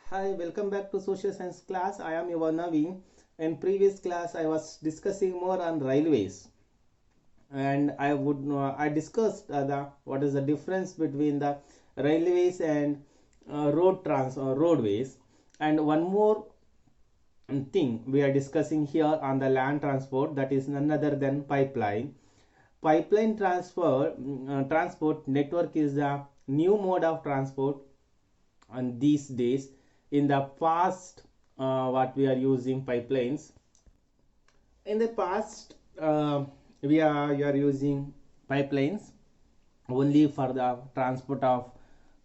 Hi, welcome back to Social Science class. I am your Naveen. In previous class, I was discussing more on railways, and I discussed the what is the difference between the railways and roadways, and one more thing we are discussing here on the land transport, that is none other than pipeline. Pipeline transport network is the new mode of transport and these days. In the past, what we are using pipelines. In the past, you are using pipelines only for the transport of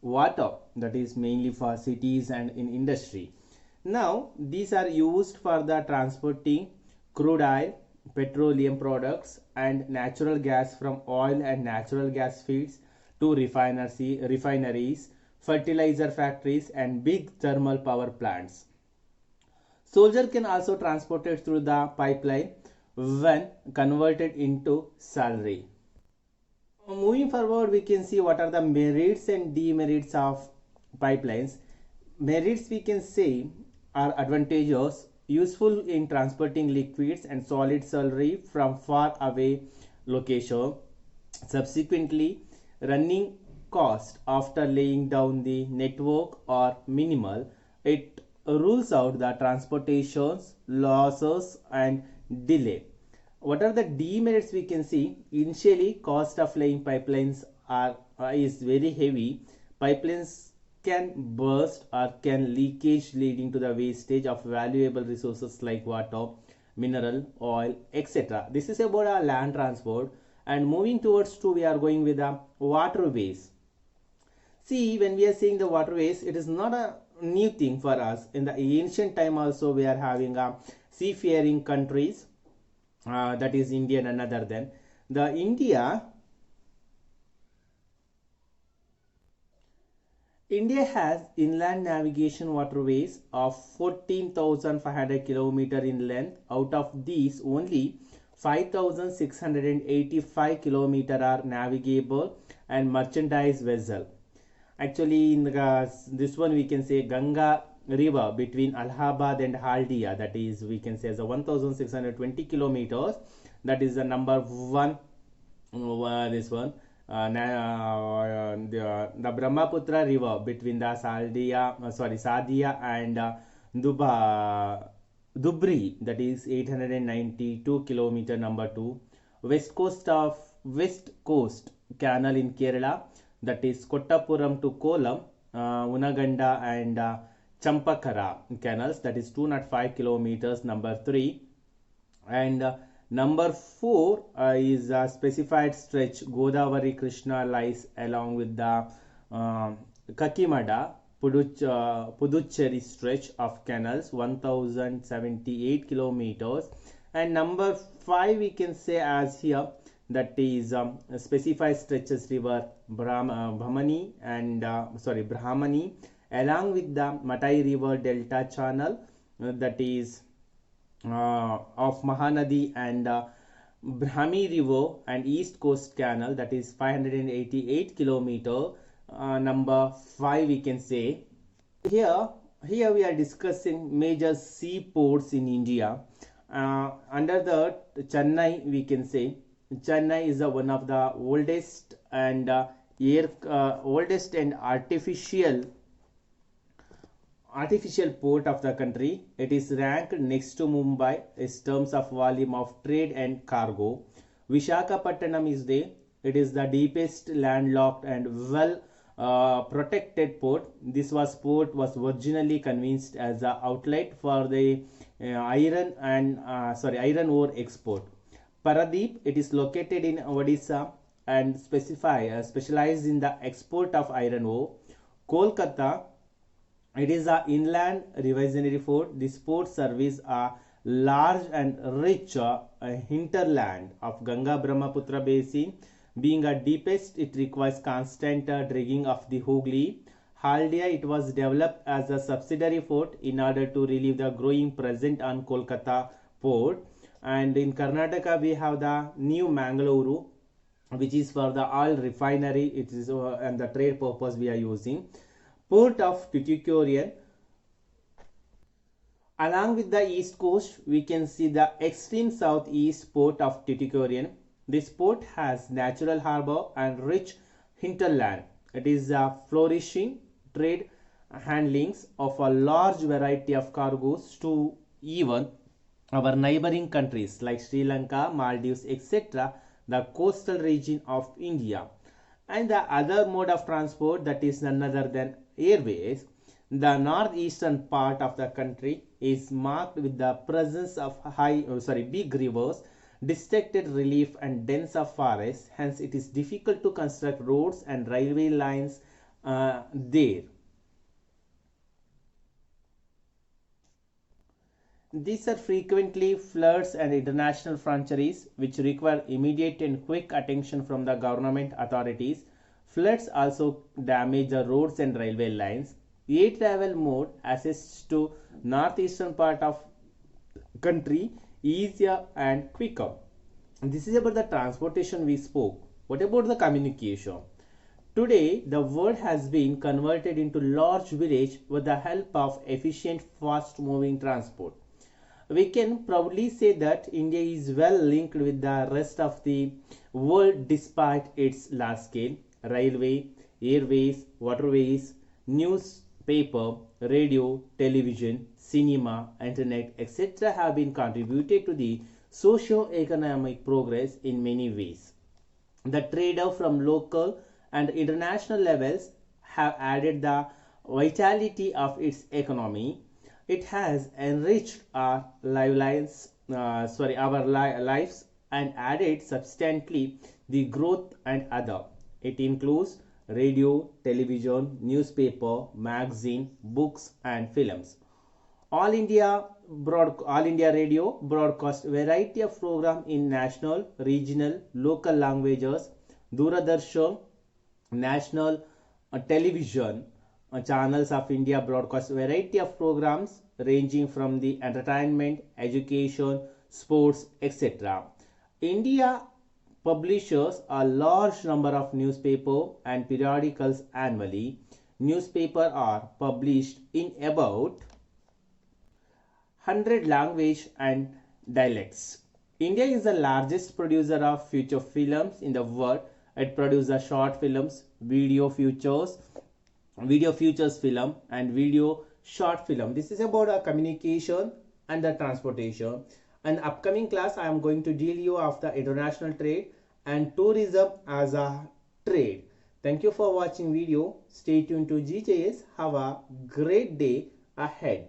water, that is mainly for cities and in industry. Now these are used for the transporting crude oil, petroleum products and natural gas from oil and natural gas fields to refineries, fertilizer factories and big thermal power plants. Soldier can also transport it through the pipeline when converted into salary. Moving forward, we can see what are the merits and demerits of pipelines. Merits, we can say, are advantageous, useful in transporting liquids and solid slurry from far away location. Subsequently, running cost after laying down the network are minimal. It rules out the transportations, losses and delay. What are the demerits? We can see initially cost of laying pipelines are is very heavy. Pipelines can burst or can leakage, leading to the wastage of valuable resources like water, mineral, oil, etc. This is about our land transport. And moving towards to, we are going with the waterways. See, when we are saying the waterways, it is not a new thing for us. In the ancient time also, we are having a seafaring countries, that is Indian and other than the India has inland navigation waterways of 14,500 km in length. Out of these, only 5,685 km are navigable and merchandise vessel. Actually, in this one we can say Ganga river between Allahabad and Haldia, that is we can say as a 1,620 kilometers. That is the number one. This one, the Brahmaputra river between the Sadia and Dubri, that is 892 kilometer, number 2. West Coast Canal in Kerala, that is Kottapuram to Kollam, Unaganda and Champakara canals, that is 205 kilometers, number 3. And number 4 is a specified stretch. Godavari Krishna lies along with the Kakimada Puducherry stretch of canals, 1078 kilometers. And number 5 we can say as here, that is specified stretches river Brahmani along with the Matai river delta channel, that is of Mahanadi and Brahmi river and east coast canal, that is 588 kilometer. Number 5 we can say. Here we are discussing major seaports in India. Under the Chennai, we can say Chennai is one of the oldest and artificial port of the country. It is ranked next to Mumbai in terms of volume of trade and cargo. Visakhapatnam is there. It is the deepest landlocked and well protected port. This port was originally conceived as an outlet for the iron ore export. Paradeep, it is located in Odisha and specialized in the export of iron ore. Kolkata, it is an inland refinery port. This port serves a large and rich hinterland of Ganga Brahmaputra basin. Being a deepest, it requires constant dredging of the Hooghly. Haldia, it was developed as a subsidiary port in order to relieve the growing presence on Kolkata port. And in Karnataka, we have the new Mangaluru, which is for the oil refinery. It is and the trade purpose we are using. Port of Tuticorin. Along with the east coast, we can see the extreme southeast port of Tuticorin. This port has natural harbor and rich hinterland. It is a flourishing trade handlings of a large variety of cargoes to even our neighboring countries like Sri Lanka, Maldives, etc., the coastal region of India. And the other mode of transport, that is none other than airways. The northeastern part of the country is marked with the presence of big rivers, distracted relief and dense of forests. Hence, it is difficult to construct roads and railway lines there. These are frequently floods and international frontiers which require immediate and quick attention from the government authorities. Floods also damage the roads and railway lines. Air travel mode assists to northeastern part of country easier and quicker. This is about the transportation we spoke. What about the communication? Today, the world has been converted into large village with the help of efficient, fast-moving transport. We can proudly say that India is well linked with the rest of the world despite its large scale. Railway, airways, waterways, newspaper, radio, television, cinema, internet, etc. have been contributed to the socio-economic progress in many ways. The trade-off from local and international levels have added the vitality of its economy. It has enriched our lives and added substantially the growth and other. It includes radio, television, newspaper, magazine, books and films. All India Radio broadcast variety of program in national, regional, local languages. Doordarshan national television channels of India broadcast variety of programs ranging from the entertainment, education, sports, etc. India publishes a large number of newspaper and periodicals annually. Newspapers are published in about 100 language and dialects. India is the largest producer of feature films in the world. It produces short films, video features film and video short film. This is about our communication and the transportation. In upcoming class, I am going to deal you of the international trade and tourism as a trade. Thank you for watching video. Stay tuned to GJS. Have a great day ahead.